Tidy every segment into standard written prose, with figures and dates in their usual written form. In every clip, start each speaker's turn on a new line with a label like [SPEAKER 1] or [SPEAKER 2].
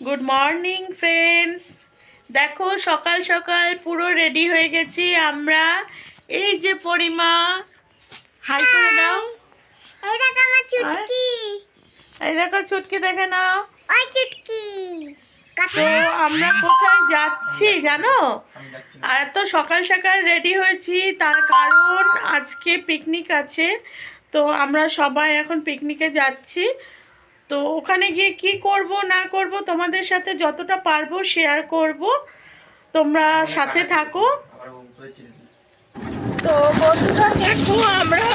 [SPEAKER 1] Good morning friends. দেখো সকাল সকাল পুরো রেডি হয়ে গেছি আমরা। এই যে পরিমা, হাই করে দাও।
[SPEAKER 2] এই দেখো আমার চুটকি।
[SPEAKER 1] এই দেখো চুটকি, দেখে নাও।
[SPEAKER 2] ওই চুটকি।
[SPEAKER 1] তো আমরা কোথায় যাচ্ছি জানো? আর এত সকাল সকাল রেডি হয়েছি তার কারণ আজকে পিকনিক আছে। তো আমরা সবাই এখন পিকনিকে যাচ্ছি। তো ওখানে গিয়ে কি করব না করব তোমাদের সাথে যতটা পারবো শেয়ার করব, তোমরা সাথে থাকো। তো বন্ধুরা দেখো আমরা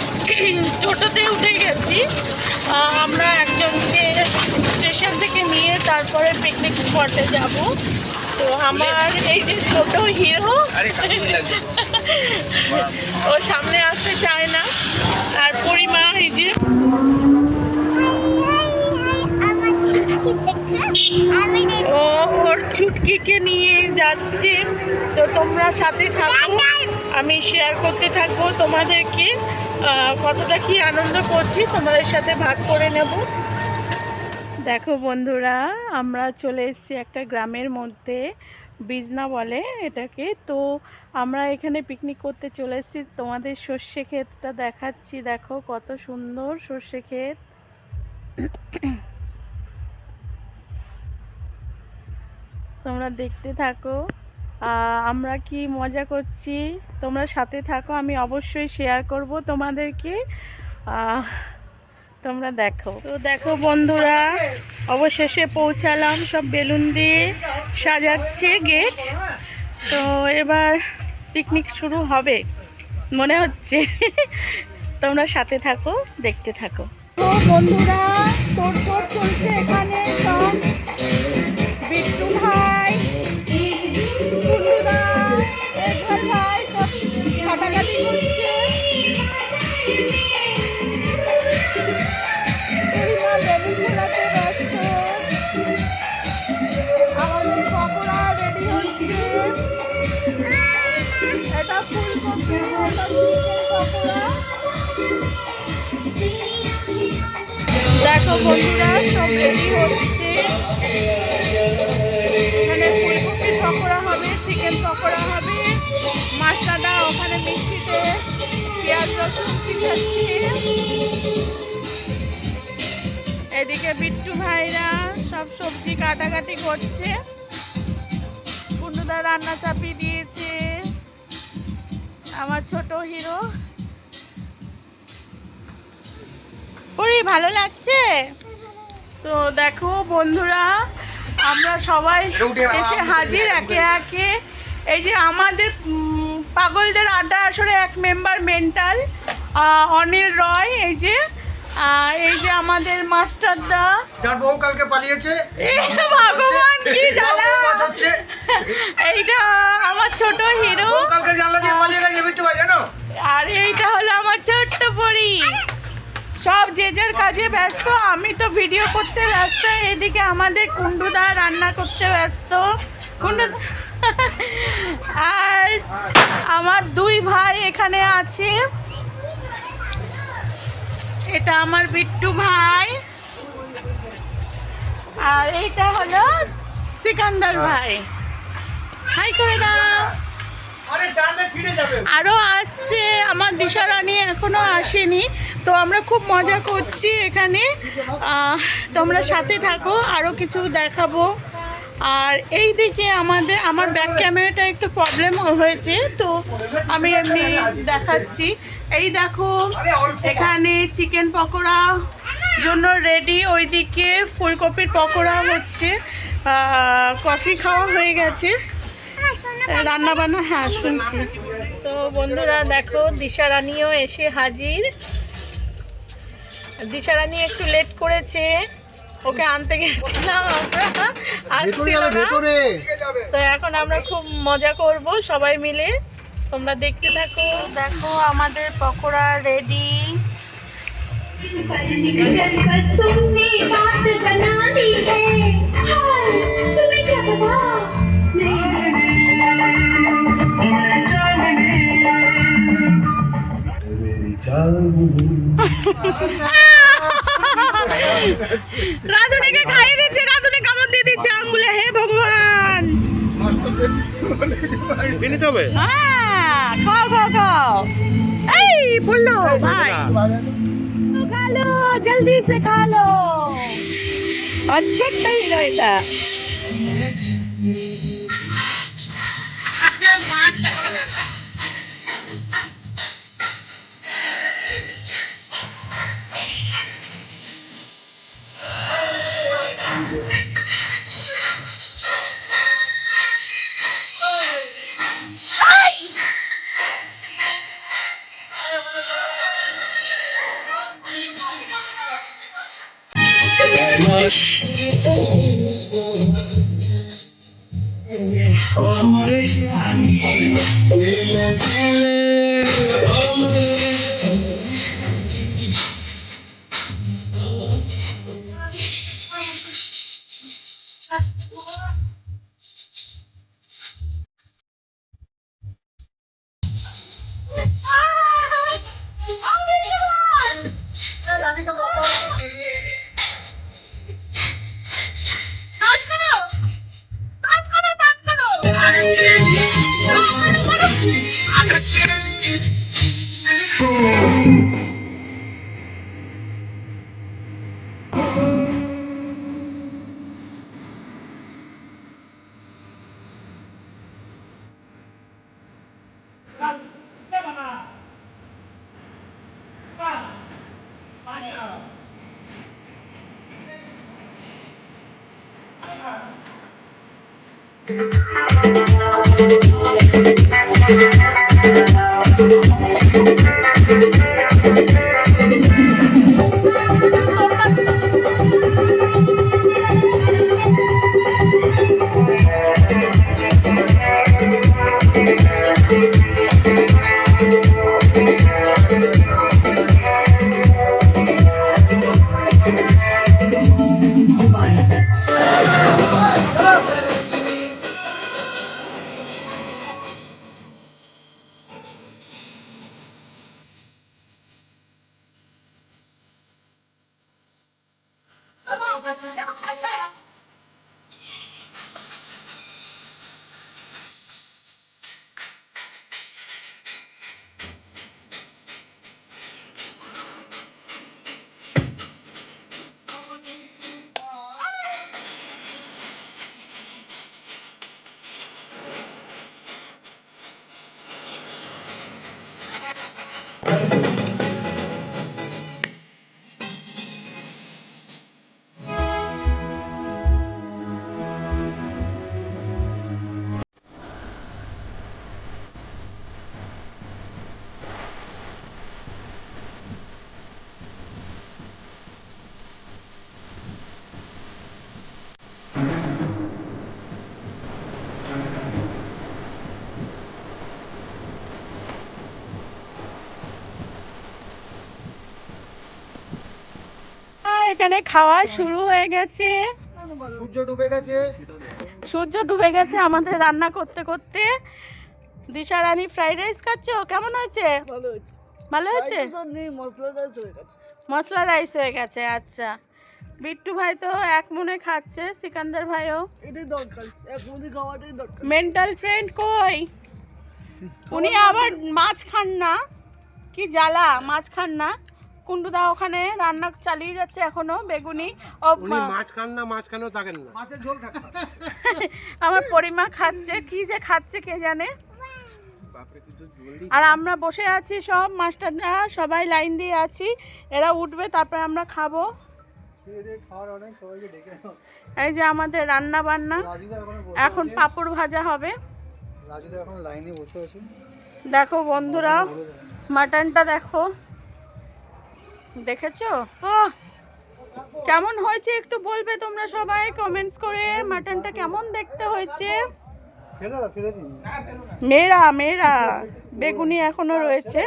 [SPEAKER 1] টোটোতে উঠে গেছি। আমরা একজনকে স্টেশন থেকে নিয়ে তারপরে পিকনিক স্পটে যাব। তো আমার এই যে ছোট হিরো ও সামনে আসতে চায় না। আর পরিমা এই যে ও ওর ছুটকিকে নিয়ে যাচ্ছে। তো তোমরা সাথে থাকো, আমি শেয়ার করতে থাকবো তোমাদেরকে কতটা কি আনন্দ করছি তোমাদের সাথে ভাগ করে নেব। দেখো বন্ধুরা, আমরা চলে এসেছি একটা গ্রামের মধ্যে, বিজনা বলে এটাকে। তো আমরা এখানে পিকনিক করতে চলে এসেছি। তোমাদের সর্ষে ক্ষেতটা দেখাচ্ছি, দেখো কত সুন্দর সর্ষে ক্ষেত। তোমরা দেখতে থাকো আমরা কি মজা করছি, তোমরা সাথে থাকো, আমি অবশ্যই শেয়ার করব তোমাদেরকে। তোমরা দেখো। তো দেখো বন্ধুরা, অবশেষে পৌঁছালাম, সব বেলুন দিয়ে সাজাচ্ছে গেট। তো এবার পিকনিক শুরু হবে মনে হচ্ছে। তোমরা সাথে থাকো, দেখতে থাকো। তো বন্ধুরা, তোড়জোড় চলছে এখানে, সব বিট্টু ভাই, কুন্ডুদা, একবার ভাই সব কাটাকাটি করছে। পরিমা বেলুন ফোলাতে ব্যস্ত, আমাদের পকোড়া রেডি হচ্ছে। এটা ফুলকপি, এটা চিকেন পকোড়া। দেখো বন্ধুরা, সব রেডি হচ্ছে। এখানে ফুলকপির পকোড়া হবে, চিকেন পকোড়া হবে। মাছটা ওখানে মিক্সিতে পেঁয়াজ রসুন পিছাচ্ছে। এদিকে বিট্টু ভাইরা সব সবজি কাটাকাটি করছে। কুন্ডুদা রান্না চাপিয়ে দিয়েছে, আমার ছোট হিরো। ওরে ভালো লাগছে। তো দেখো বন্ধুরা, আমরা সবাই এসে হাজির একে একে। এই যে আমাদের পাগলদের আড্ডা আসলে এক মেম্বার মেন্টাল, অনিল রয়। এই যে আমাদের মাস্টারদা,
[SPEAKER 3] যার বউ কালকে পালিয়েছে।
[SPEAKER 1] ভগবান কি জ্বালা। এইটা আমার ছোট হিরো,
[SPEAKER 3] কালকে জানলা দিয়ে পালিয়ে গেছে বিট্টু ভাই, জানো।
[SPEAKER 1] আর এইটা হলো আমার ছোট্ট পরি। সব যে যার কাজে ব্যস্ত, আমি তো ভিডিও করতে ব্যস্ত, এদিকে আমাদের কুন্ডুদা রান্না করতে ব্যস্ত। কুন্ডুদা আর আমার দুই ভাই এখানে আছে। এটা আমার বিট্টু ভাই, আর এইটা হলো সিকান্দার ভাই। হাই করে দাও। আরো আসছে, আমার দিশারানী এখনো আসেনি। তো আমরা খুব মজা করছি এখানে, তোমরা সাথে থাকো, আরো কিছু দেখাবো। আর এই দিকে আমার ব্যাক ক্যামেরাটা একটু প্রবলেম হয়েছে, তো আমি এমনি দেখাচ্ছি। এই দেখো এখানে চিকেন পকোড়া জন্য রেডি, ওইদিকে ফুলকপির পকোড়া হচ্ছে। কফি খাওয়া হয়ে গেছে, রান্না বান্না হ্যাঁ শুনছি। তো বন্ধুরা দেখো, দিশারানীও এসে হাজির। দিশারানী একটু লেট করেছে, ওকে আনতে গেছিলাম আমরা, আসছিল না। তো এখন আমরা খুব মজা করব সবাই মিলে, তোমরা দেখতে থাকো। দেখো আমাদের পকোড়া রেডি। রাধুনিকে খাইয়ে দিচ্ছে, রাধুনি কামড় দিয়ে দিচ্ছে আঙ্গুলে।
[SPEAKER 4] নিতে হবে
[SPEAKER 1] হ্যাঁ খাও খাও খাও এই বললো ভাই खा लो जल्दी से खा लो अच्छा नहीं रहता এখানে খাওয়া শুরু হয়ে গেছে
[SPEAKER 3] সূর্য ডুবে গেছে
[SPEAKER 1] সূর্য ডুবে গেছে আমাদের রান্না করতে করতে দিশা রানী ফ্রাইড রাইস খাচ্ছো কেমন হয়েছে ভালো হয়েছে মশলা রাইস হয়ে গেছে আচ্ছা বিট্টু ভাই তো এক মনে খাচ্ছে সিকান্দার ভাইও মেন্টাল ফ্রেন্ড কই উনি আবার মাছ খান না কি জ্বালা মাছ খান না কুন্ডুদা ওখানে রান্না চালিয়ে যাচ্ছে এখনো বেগুনি ও
[SPEAKER 4] উনি মাছ খান না মাছ খানও থাকেন না
[SPEAKER 3] মাছের ঝোল থাকে
[SPEAKER 1] আমার পরিমা খাচ্ছে কি যে খাচ্ছে কে জানে আর আমরা বসে আছি সব মাস্টারদা সবাই লাইন দিয়ে আছি এরা উঠবে তারপরে আমরা খাবো এই যে আমাদের রান্না বান্না এখন পাপড় ভাজা হবে দেখো বন্ধুরা মাটনটা দেখো দেখেছো ও কেমন হয়েছে একটু বলবে তোমরা সবাই কমেন্টস করে মাটনটা কেমন দেখতে হয়েছে মেয়েরা মেয়েরা বেগুনি এখনো রয়েছে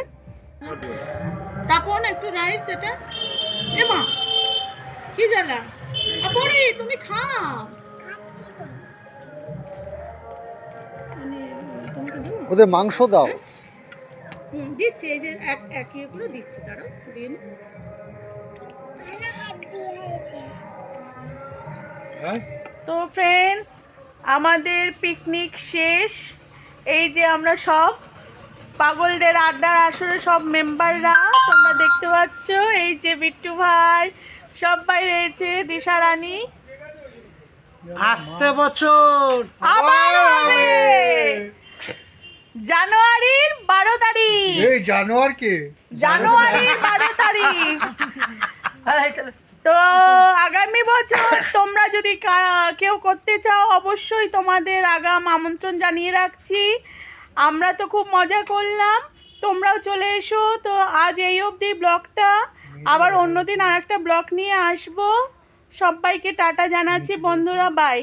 [SPEAKER 1] তাপন একটু রাইস এটা এমা কি জানা আপনি তুমি খাও
[SPEAKER 3] ওদের মাংস দাও
[SPEAKER 1] দিচ্ছি এই যে এক করে দিচ্ছি দাঁড়াও দিন তো ফ্রেন্ডস আমাদের পিকনিক শেষ। এই যে আমরা সব পাগলদের আড্ডার আসরে সব মেম্বাররা তোমরা দেখতে পাচ্ছ। এই যে বিট্টু ভাই সবাই রয়েছে, দিশা রানী।
[SPEAKER 4] আসতে বছর
[SPEAKER 1] আবার হবে জানুয়ারির 12 তারিখ।
[SPEAKER 3] এই জানোয়ার কে?
[SPEAKER 1] জানুয়ারির 12 তারিখ। তো আগামী বছর তোমরা যদি কেউ করতে চাও অবশ্যই তোমাদের আগাম আমন্ত্রণ জানিয়ে রাখছি। আমরা তো খুব মজা করলাম, তোমরাও চলে এসো। তো আজ এই অবধি ব্লগটা, আবার অন্যদিন আর একটা ব্লগ নিয়ে আসবো। সবাইকে টাটা জানাচ্ছি বন্ধুরা, বাই।